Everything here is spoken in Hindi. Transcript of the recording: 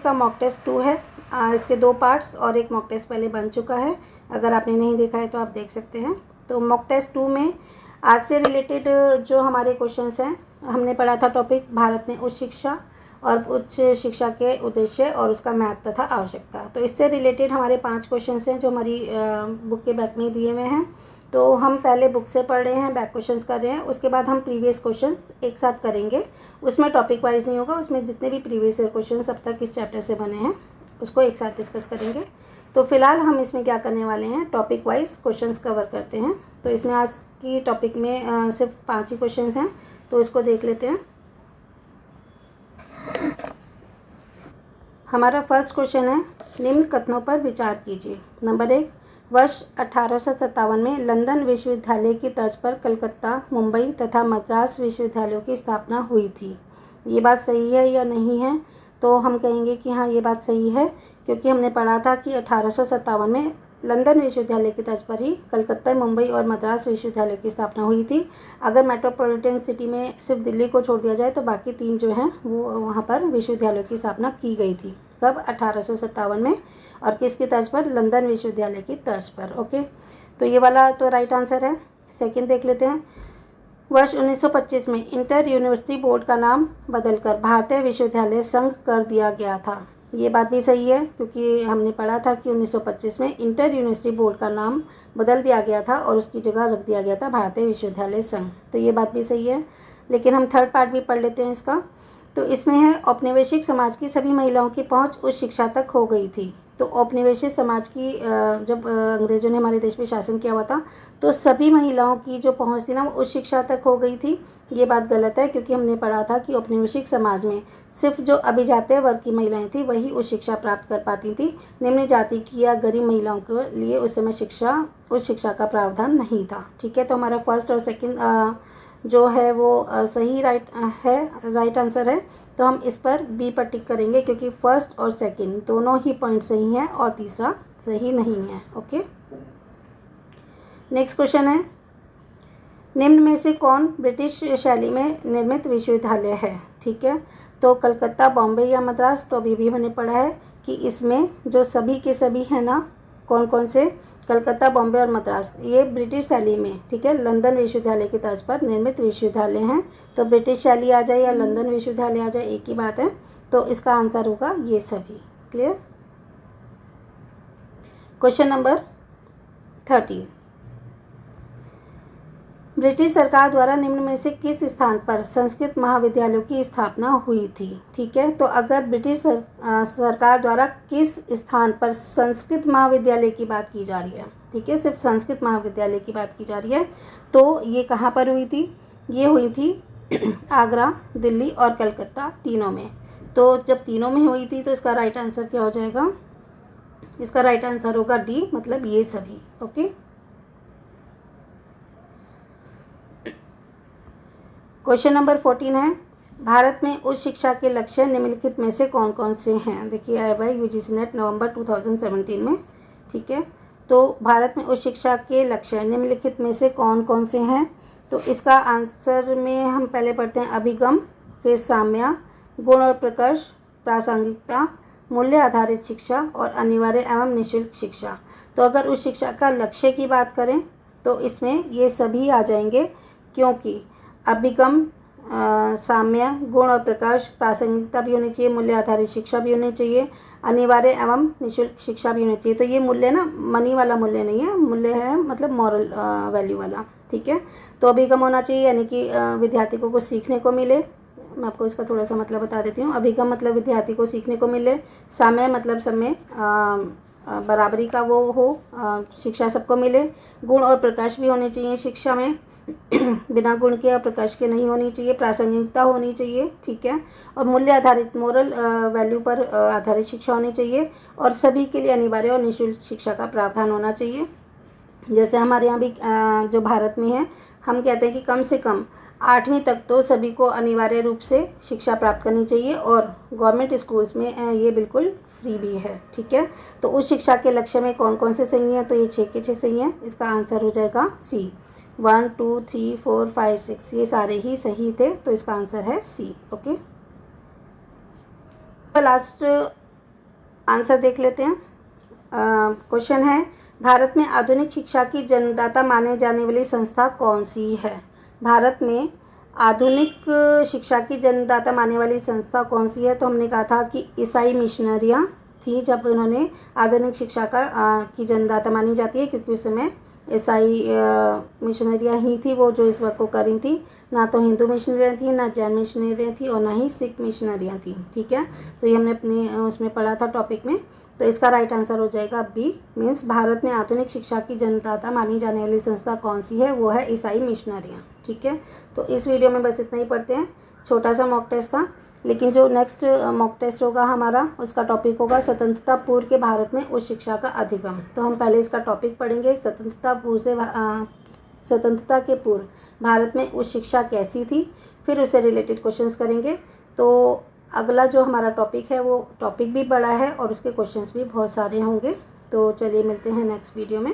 इसका मॉक टेस्ट 2 है। इसके 2 पार्ट्स और एक मॉक टेस्ट पहले बन चुका है, अगर आपने नहीं देखा है तो आप देख सकते हैं। तो मॉक टेस्ट 2 में आज से रिलेटेड जो हमारे क्वेश्चंस हैं, हमने पढ़ा था टॉपिक भारत में उच्च शिक्षा और उच्च शिक्षा के उद्देश्य और उसका महत्व तथा आवश्यकता। तो इससे रिलेटेड हमारे 5 क्वेश्चंस हैं जो हमारी बुक के बैक में दिए हुए हैं। तो हम पहले बुक से पढ़ रहे हैं, बैक क्वेश्चंस कर रहे हैं, उसके बाद हम प्रीवियस क्वेश्चंस एक साथ करेंगे। उसमें टॉपिक वाइज नहीं होगा, उसमें जितने भी प्रीवियस ईयर क्वेश्चंस अब तक इस चैप्टर से बने हैं उसको एक साथ डिस्कस करेंगे। तो फिलहाल हम इसमें क्या करने वाले हैं, टॉपिक वाइज क्वेश्चंस कवर करते हैं। तो इसमें आज की टॉपिक में सिर्फ 5 ही क्वेश्चंस हैं, तो इसको देख लेते हैं। हमारा फर्स्ट क्वेश्चन है, निम्न कथनों पर विचार कीजिए। नंबर 1, वर्ष 1857 में लंदन विश्वविद्यालय की तर्ज पर कलकत्ता, मुंबई तथा मद्रास विश्वविद्यालयों की स्थापना हुई थी। ये बात सही है या नहीं है? तो हम कहेंगे कि हाँ, ये बात सही है, क्योंकि हमने पढ़ा था कि 1857 में लंदन विश्वविद्यालय की तर्ज पर ही कलकत्ता, मुंबई और मद्रास विश्वविद्यालय की स्थापना हुई थी। अगर मेट्रोपॉलिटन सिटी में सिर्फ दिल्ली को छोड़ दिया जाए तो बाकी 3 जो हैं वो वहाँ पर विश्वविद्यालयों की स्थापना की गई थी। कब? 1857 में। और किसकी तर्ज पर? लंदन विश्वविद्यालय की तर्ज पर। ओके, तो ये वाला तो राइट आंसर है। सेकंड देख लेते हैं। वर्ष 1925 में इंटर यूनिवर्सिटी बोर्ड का नाम बदलकर भारतीय विश्वविद्यालय संघ कर दिया गया था। ये बात भी सही है, क्योंकि हमने पढ़ा था कि 1925 में इंटर यूनिवर्सिटी बोर्ड का नाम बदल दिया गया था और उसकी जगह रख दिया गया था भारतीय विश्वविद्यालय संघ। तो ये बात भी सही है। लेकिन हम थर्ड पार्ट भी पढ़ लेते हैं इसका। तो इसमें है, औपनिवेशिक समाज की सभी महिलाओं की पहुंच उच्च शिक्षा तक हो गई थी। तो औपनिवेशिक समाज की जब अंग्रेजों ने हमारे देश पे शासन किया हुआ था तो सभी महिलाओं की जो पहुंच थी ना वो उच्च शिक्षा तक हो गई थी। ये बात गलत है, क्योंकि हमने पढ़ा था कि औपनिवेशिक समाज में सिर्फ जो अभिजात्य वर्ग की महिलाएं थी वही उच्च शिक्षा प्राप्त कर पाती थी। निम्न जाति की या गरीब महिलाओं के लिए उस समय उच्च शिक्षा का प्रावधान नहीं था। ठीक है, तो हमारा फर्स्ट और सेकेंड जो है वो सही राइट आंसर है। तो हम इस पर बी पर टिक करेंगे, क्योंकि फर्स्ट और सेकंड दोनों ही पॉइंट सही हैं और तीसरा सही नहीं है। ओके, नेक्स्ट क्वेश्चन है, निम्न में से कौन ब्रिटिश शैली में निर्मित विश्वविद्यालय है? ठीक है, तो कलकत्ता, बॉम्बे या मद्रास? तो अभी भी मैंने पढ़ा है कि इसमें जो सभी के सभी हैं ना, कौन कौन से? कलकत्ता, बॉम्बे और मद्रास, ये ब्रिटिश शैली में, ठीक है, लंदन विश्वविद्यालय की तर्ज पर निर्मित विश्वविद्यालय हैं। तो ब्रिटिश शैली आ जाए या लंदन विश्वविद्यालय आ जाए, एक ही बात है। तो इसका आंसर होगा ये सभी। क्लियर? क्वेश्चन नंबर 13, ब्रिटिश सरकार द्वारा निम्न में से किस स्थान पर संस्कृत महाविद्यालयों की स्थापना हुई थी? ठीक है, तो अगर ब्रिटिश सरकार द्वारा किस स्थान पर संस्कृत महाविद्यालय की बात की जा रही है, ठीक है, सिर्फ संस्कृत महाविद्यालय की बात की जा रही है, तो ये कहाँ पर हुई थी? ये हुई थी आगरा, दिल्ली और कलकत्ता, तीनों में। तो जब तीनों में हुई थी तो इसका राइट आंसर क्या हो जाएगा? इसका राइट आंसर होगा डी, मतलब ये सभी। ओके, क्वेश्चन नंबर 14 है, भारत में उच्च शिक्षा के लक्ष्य निम्नलिखित में से कौन कौन से हैं? देखिए, आया भाई यूजीसी नेट नवंबर 2017 में। ठीक है, तो भारत में उच्च शिक्षा के लक्ष्य निम्नलिखित में से कौन कौन से हैं? तो इसका आंसर में हम पहले पढ़ते हैं अभिगम, फिर साम्या, गुण और प्रकर्ष, प्रासंगिकता, मूल्य आधारित शिक्षा और अनिवार्य एवं निःशुल्क शिक्षा। तो अगर उच्च शिक्षा का लक्ष्य की बात करें तो इसमें ये सभी आ जाएंगे, क्योंकि अभिगम, साम्य, गुण और प्रकाश, प्रासंगिकता भी होनी चाहिए, मूल्य आधारित शिक्षा भी होनी चाहिए, अनिवार्य एवं निःशुल्क शिक्षा भी होनी चाहिए। तो ये मूल्य ना मनी वाला मूल्य नहीं है, मूल्य है मतलब मॉरल वैल्यू वाला। ठीक है, तो अभिगम होना चाहिए, यानी कि विद्यार्थी को कुछ सीखने को मिले। मैं आपको इसका थोड़ा सा मतलब बता देती हूँ। अभिगम मतलब विद्यार्थी को सीखने को मिले, साम्य मतलब सब में बराबरी का वो हो, शिक्षा सबको मिले, गुण और प्रकाश भी होने चाहिए शिक्षा में, बिना गुण के और प्रकाश के नहीं होनी चाहिए, प्रासंगिकता होनी चाहिए। ठीक है, और मूल्य आधारित मोरल वैल्यू पर आधारित शिक्षा होनी चाहिए, और सभी के लिए अनिवार्य और निःशुल्क शिक्षा का प्रावधान होना चाहिए। जैसे हमारे यहाँ भी जो भारत में है, हम कहते हैं कि कम से कम 8वीं तक तो सभी को अनिवार्य रूप से शिक्षा प्राप्त करनी चाहिए, और गवर्नमेंट स्कूल्स में ये बिल्कुल फ्री भी है। ठीक है, तो उस शिक्षा के लक्ष्य में कौन कौन से सही हैं? तो ये 6 के 6 सही हैं। इसका आंसर हो जाएगा सी। 1 2 3 4 5 6 ये सारे ही सही थे, तो इसका आंसर है सी। ओके, लास्ट आंसर देख लेते हैं। क्वेश्चन है, भारत में आधुनिक शिक्षा की जन्मदाता माने जाने वाली संस्था कौन सी है? भारत में आधुनिक शिक्षा की जन्मदाता मानने वाली संस्था कौन सी है? तो हमने कहा था कि ईसाई मिशनरियाँ थी, जब उन्होंने आधुनिक शिक्षा की जन्मदाता मानी जाती है, क्योंकि उस समय ईसाई मिशनरियाँ ही थी वो जो इस वर्क को कर रही थी। ना तो हिंदू मिशनरियाँ थी, ना जैन मिशनरियाँ थी, और ना ही सिख मिशनरियाँ थी। ठीक है, तो ये हमने अपने उसमें पढ़ा था टॉपिक में। तो इसका राइट आंसर हो जाएगा बी, मीन्स भारत में आधुनिक शिक्षा की जन्मदाता मानी जाने वाली संस्था कौन सी है? वो है ईसाई मिशनरियाँ। ठीक है, तो इस वीडियो में बस इतना ही पढ़ते हैं। छोटा सा मॉक टेस्ट था, लेकिन जो नेक्स्ट मॉक टेस्ट होगा हमारा, उसका टॉपिक होगा स्वतंत्रता पूर्व के भारत में उच्च शिक्षा का अधिगम। तो हम पहले इसका टॉपिक पढ़ेंगे, स्वतंत्रता के पूर्व भारत में उच्च शिक्षा कैसी थी, फिर उससे रिलेटेड क्वेश्चंस करेंगे। तो अगला जो हमारा टॉपिक है वो टॉपिक भी बड़ा है और उसके क्वेश्चंस भी बहुत सारे होंगे। तो चलिए मिलते हैं नेक्स्ट वीडियो में।